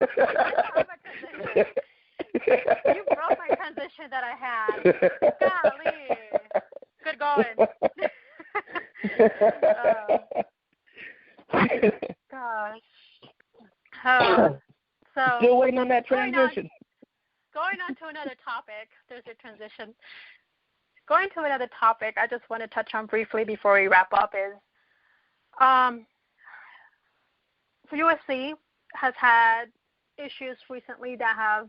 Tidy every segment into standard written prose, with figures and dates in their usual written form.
You broke my transition that I had. Golly. Good going. Gosh. So still waiting on that transition. Going on to another topic. There's a transition. Going to another topic, I just want to touch on briefly before we wrap up is, USC has had issues recently that have,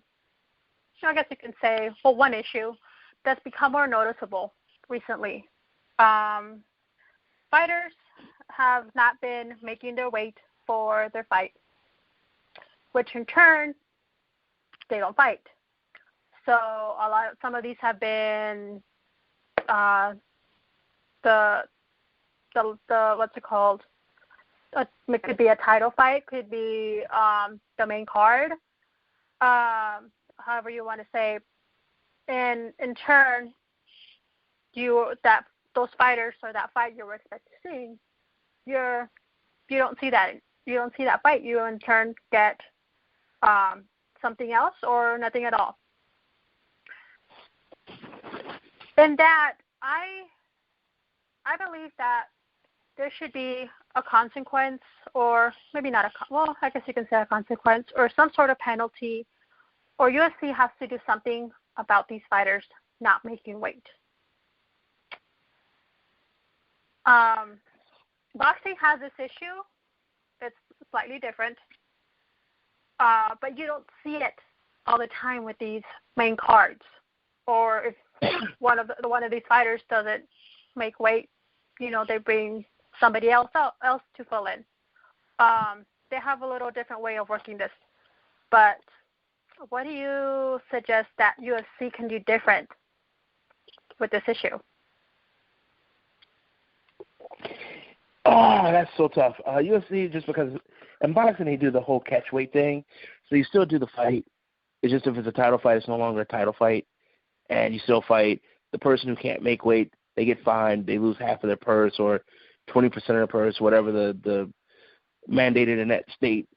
I guess you can say, well, one issue that's become more noticeable recently. Fighters have not been making their weight for their fight, which in turn, they don't fight. So some of these have been the what's it called? It could be a title fight, could be the main card, however you want to say. And in turn, those fighters or that fight you were expecting, you don't see that. You don't see that fight. You in turn get something else or nothing at all. And that I believe that there should be a consequence, or maybe not I guess you can say a consequence, or some sort of penalty, or UFC has to do something about these fighters not making weight. Boxing has this issue. It's slightly different, but you don't see it all the time with these main cards. Or if one of these fighters doesn't make weight, they bring somebody else to fill in. They have a little different way of working this. But what do you suggest that UFC can do different with this issue? Oh, that's so tough. UFC, just because in boxing they do the whole catch weight thing, so you still do the fight. It's just if it's a title fight, it's no longer a title fight, and you still fight. The person who can't make weight, they get fined. They lose half of their purse or 20% of their purse, whatever the mandated in that state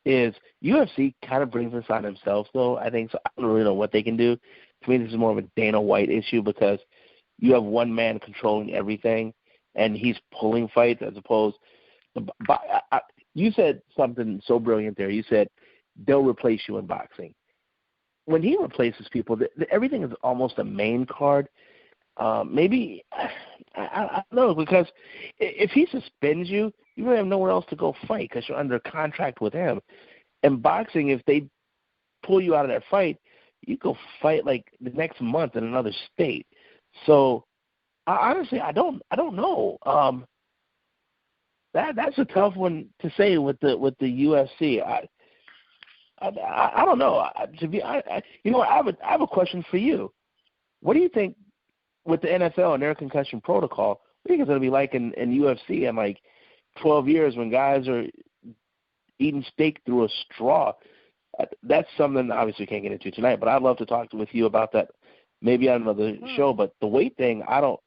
is. UFC kind of brings this on themselves, though, I think. So I don't really know what they can do. To me, this is more of a Dana White issue because you have one man controlling everything, and he's pulling fights as opposed to you said something so brilliant there. You said they'll replace you in boxing. When he replaces people, everything is almost a main card. Maybe, I don't know, because if he suspends you, you really have nowhere else to go fight because you're under contract with him. In boxing, if they pull you out of that fight, you go fight like the next month in another state. So, honestly, I don't know. That's a tough one to say with the UFC. I don't know. I have a question for you. What do you think with the NFL and their concussion protocol? What do you think it's going to be like in UFC in like 12 years when guys are eating steak through a straw? That's something obviously we can't get into tonight, but I'd love to talk with you about that maybe on another show. But the weight thing, I don't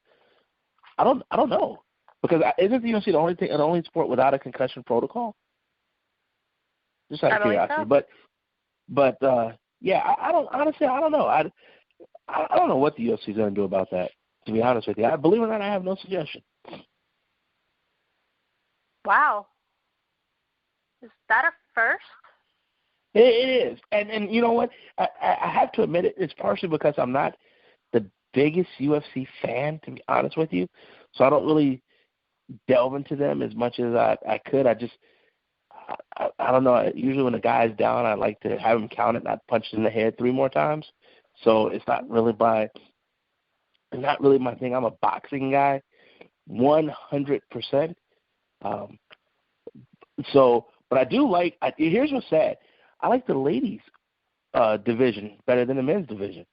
know, because isn't the UFC the only sport without a concussion protocol? Just out of curiosity, but yeah, I don't know. I don't know what the UFC is going to do about that. To be honest with you, believe it or not, I have no suggestion. Wow, is that a first? It is, and you know what? I have to admit it. It's partially because I'm not the biggest UFC fan, to be honest with you, so I don't really delve into them as much as I could. I don't know. Usually when a guy's down, I like to have him counted, not punched in the head 3 more times. So it's not really my thing. I'm a boxing guy, 100%. But I do like. Here's what's sad. I like the ladies' division better than the men's division.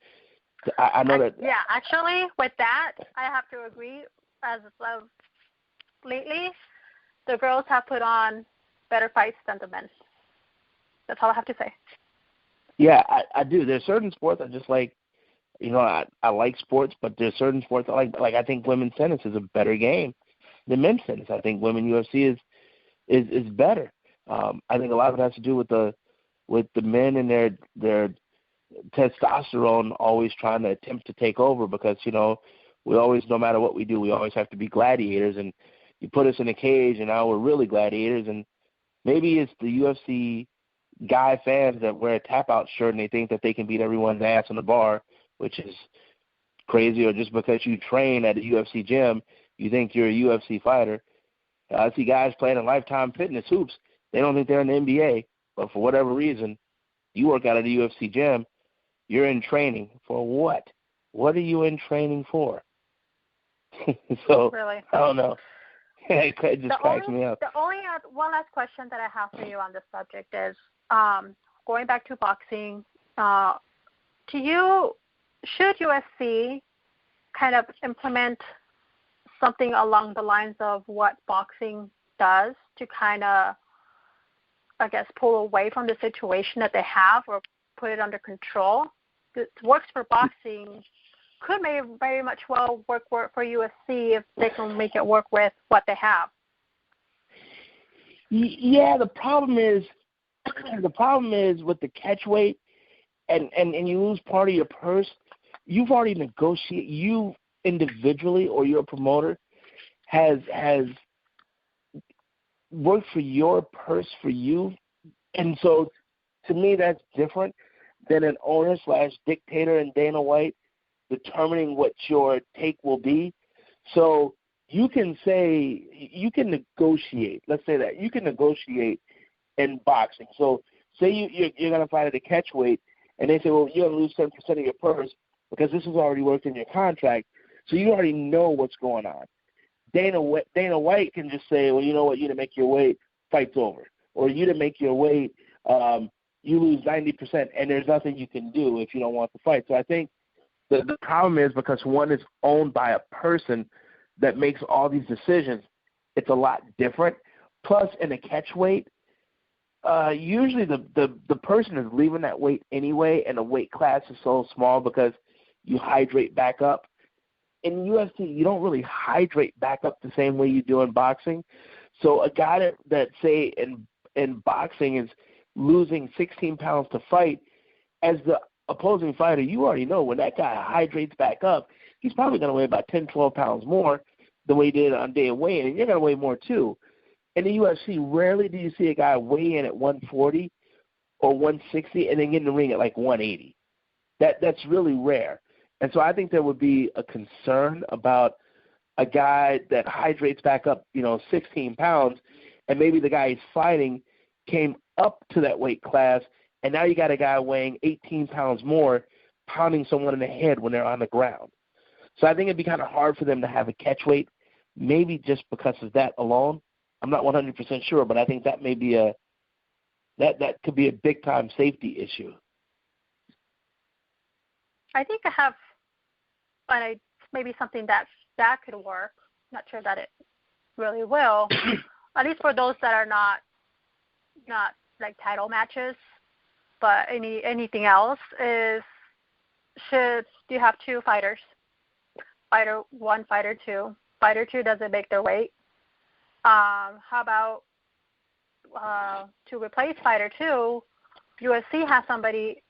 I know that. Yeah, actually, with that, I have to agree. As of lately, the girls have put on better fights than the men. That's all I have to say. Yeah, I do. There's certain sports I just like. I like sports, but there's certain sports I like. Like I think women's tennis is a better game than men's tennis. I think women's UFC is better. I think a lot of it has to do with the with the men and their testosterone always trying to attempt to take over because, we always, no matter what we do, we always have to be gladiators. And you put us in a cage, and now we're really gladiators. And maybe it's the UFC guy fans that wear a tap-out shirt and they think that they can beat everyone's ass in the bar, which is crazy. Or just because you train at a UFC gym, you think you're a UFC fighter. I see guys playing in Lifetime Fitness hoops. They don't think they're in the NBA, but for whatever reason, you work out at a UFC gym, you're in training for what? What are you in training for? So, really? I don't know. It just cracks me up. The only one last question that I have for you on this subject is, going back to boxing, to you, should UFC kind of implement something along the lines of what boxing does to kind of, I guess, pull away from the situation that they have or put it under control? It works for boxing. Could very much well work for UFC if they can make it work with what they have. Yeah, the problem is with the catch weight, and you lose part of your purse. You've already negotiated. You individually or your promoter has worked for your purse for you, and so to me that's different than an owner / dictator in Dana White determining what your take will be. So you can negotiate. Let's say that you can negotiate in boxing. So say you're going to fight at a catch weight, and they say, well, you're going to lose 10% of your purse because this is already worked in your contract. So you already know what's going on. Dana White can just say, well, you know what, you didn't make your weight, fight's over. Or you didn't make your weight, you lose 90%, and there's nothing you can do if you don't want to fight. So I think the problem is because one is owned by a person that makes all these decisions, it's a lot different. Plus, in a catch weight, usually the person is leaving that weight anyway, and the weight class is so small because you hydrate back up. In UFC, you don't really hydrate back up the same way you do in boxing. So a guy that say in boxing is losing 16 pounds to fight, as the opposing fighter, you already know when that guy hydrates back up, he's probably going to weigh about 10, 12 pounds more than what he did on day of weigh-in, and you're going to weigh more too. In the UFC, rarely do you see a guy weigh in at 140 or 160 and then get in the ring at like 180. That's really rare. And so I think there would be a concern about a guy that hydrates back up, 16 pounds, and maybe the guy he's fighting came up to that weight class, and now you got a guy weighing 18 pounds more, pounding someone in the head when they're on the ground. So I think it'd be kind of hard for them to have a catch weight, maybe just because of that alone. I'm not 100% sure, but I think that may be that could be a big time safety issue. I think maybe something that could work. Not sure that it really will. At least for those that are not like title matches, but anything else is, should you have two fighters? Fighter 1, fighter 2. Fighter 2 doesn't make their weight. How about to replace fighter 2, UFC has somebody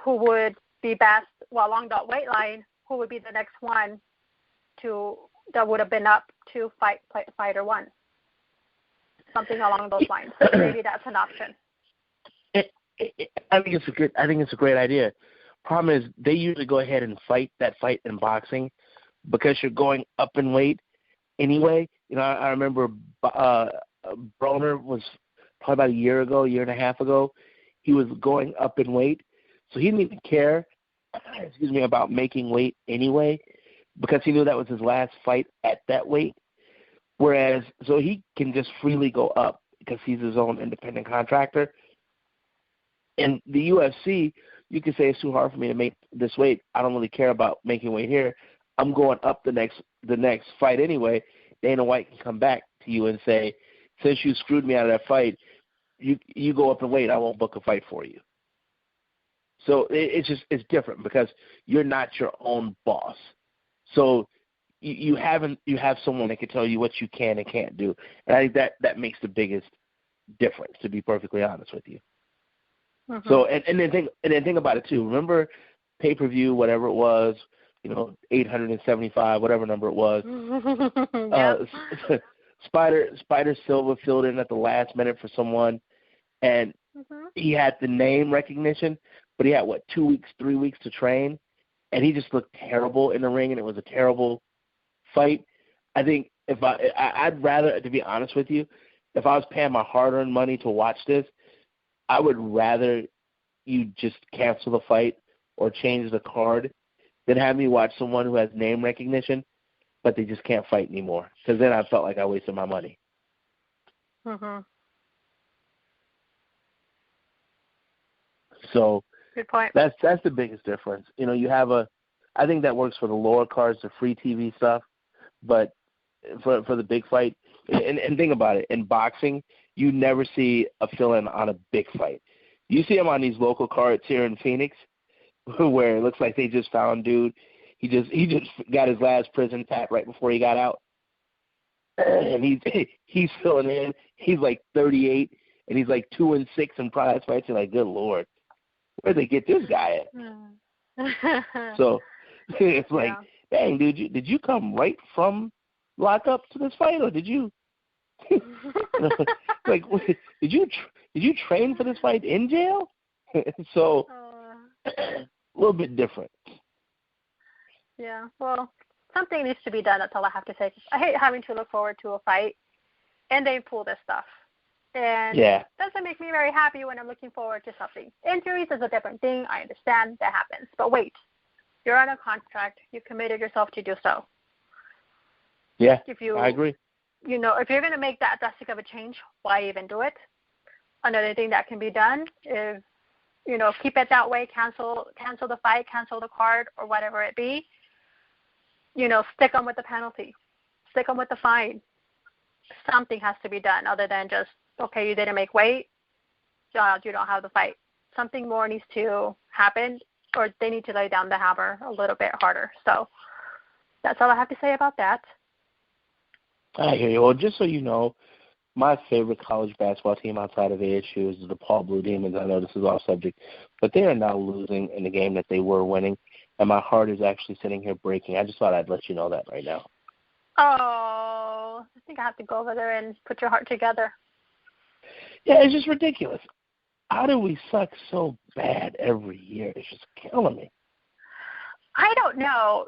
who would be best along that weight line, who would be the next one that would have been up to fight fighter 1. Something along those lines. Maybe that's an option. I think it's a great idea. Problem is, they usually go ahead and fight that fight in boxing because you're going up in weight anyway. I remember Broner was probably about a year and a half ago. He was going up in weight, so he didn't even care, about making weight anyway, because he knew that was his last fight at that weight. Whereas, so he can just freely go up because he's his own independent contractor. In the UFC, you can say it's too hard for me to make this weight. I don't really care about making weight here. I'm going up the next fight anyway. Dana White can come back to you and say, since you screwed me out of that fight, you go up in weight. I won't book a fight for you. So it's different because you're not your own boss. So you have someone that can tell you what you can and can't do, and I think that makes the biggest difference. To be perfectly honest with you. Mm-hmm. So and then think about it too. Remember pay-per-view, whatever it was, 875, whatever number it was. Spider Silva filled in at the last minute for someone, and he had the name recognition, but he had 2 weeks, 3 weeks to train, and he just looked terrible in the ring, and it was a terrible fight. I think I'd rather, to be honest with you, if I was paying my hard-earned money to watch this, I would rather you just cancel the fight or change the card than have me watch someone who has name recognition, but they just can't fight anymore. Because then I felt like I wasted my money. Mhm. So good point. That's the biggest difference. You have I think that works for the lower cards, the free TV stuff, but for the big fight, and think about it, in boxing, you never see a fill-in on a big fight. You see them on these local cards here in Phoenix, where it looks like they just found dude. He just got his last prison tap right before he got out, and he's filling in. He's like 38, and he's like 2-6 in prize fights. You're like, good Lord, where'd they get this guy at? So it's like, dang, dude, did you come right from lockup to this fight, or did you like did you train for this fight in jail? So a little bit different. Yeah, well, something needs to be done. That's all I have to say. I hate having to look forward to a fight and they pull this stuff. And it doesn't make me very happy when I'm looking forward to something. Injuries is a different thing. I understand that happens. But wait, you're on a contract. You committed yourself to do so. Yeah, I agree. If you're going to make that drastic of a change, why even do it? Another thing that can be done is, keep it that way, cancel the fight, cancel the card, or whatever it be. Stick them with the penalty. Stick them with the fine. Something has to be done other than just, okay, you didn't make weight, you don't have the fight. Something more needs to happen, or they need to lay down the hammer a little bit harder. So that's all I have to say about that. I hear you. Well, just so you know, my favorite college basketball team outside of ASU is the DePaul Blue Demons. I know this is off subject, but they are now losing in the game that they were winning, and my heart is actually sitting here breaking. I just thought I'd let you know that right now. Oh, I think I have to go over there and put your heart together. Yeah, it's just ridiculous. How do we suck so bad every year? It's just killing me. I don't know.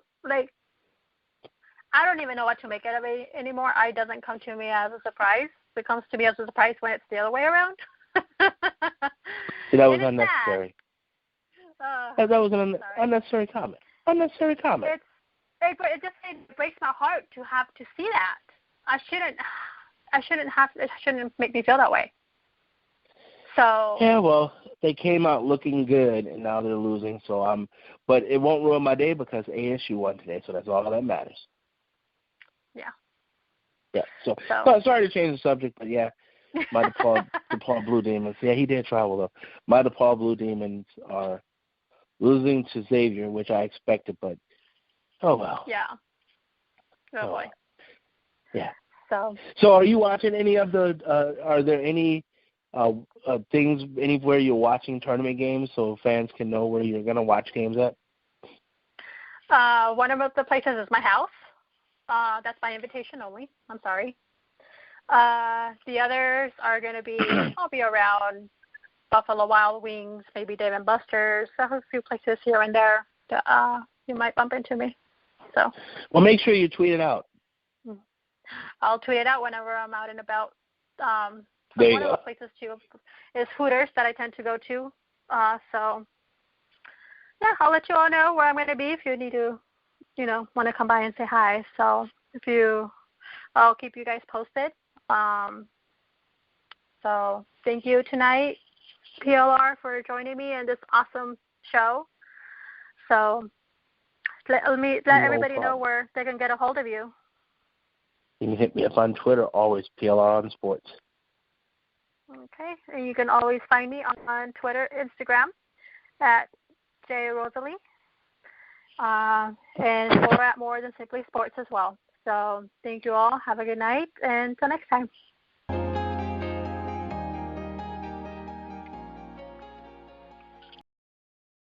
I don't even know what to make of it anymore. It doesn't come to me as a surprise. It comes to me as a surprise when it's the other way around. See, that was unnecessary. That was an unnecessary comment. Unnecessary comment. It breaks my heart to have to see that. It shouldn't make me feel that way. So yeah, well, they came out looking good, and now they're losing. So but it won't ruin my day because ASU won today. So that's all that matters. Yeah. Yeah. So sorry to change the subject, but yeah, my DePaul Blue Demons. Yeah, he did travel though. My DePaul Blue Demons are losing to Xavier, which I expected, but oh well. Yeah. Oh boy. Yeah. So are you watching any of the? Are there any things anywhere you're watching tournament games so fans can know where you're gonna watch games at? One of the places is my house. That's by invitation only. I'm sorry. The others are going to be, I'll be around Buffalo Wild Wings, maybe Dave & Buster's. I have a few places here and there that you might bump into me. So. Well, make sure you tweet it out. I'll tweet it out whenever I'm out and about. There you one go. of the places, too, is Hooters that I tend to go to. So, yeah, I'll let you all know where I'm going to be if you need to, want to come by and say hi. So I'll keep you guys posted. So thank you tonight, PLR, for joining me in this awesome show. So let everybody know where they can get a hold of you. You can hit me up on Twitter, always PLR on Sports. Okay, and you can always find me on Twitter, Instagram at Rosalye. And we're at More Than Simply Sports as well. So thank you all. Have a good night, and until next time.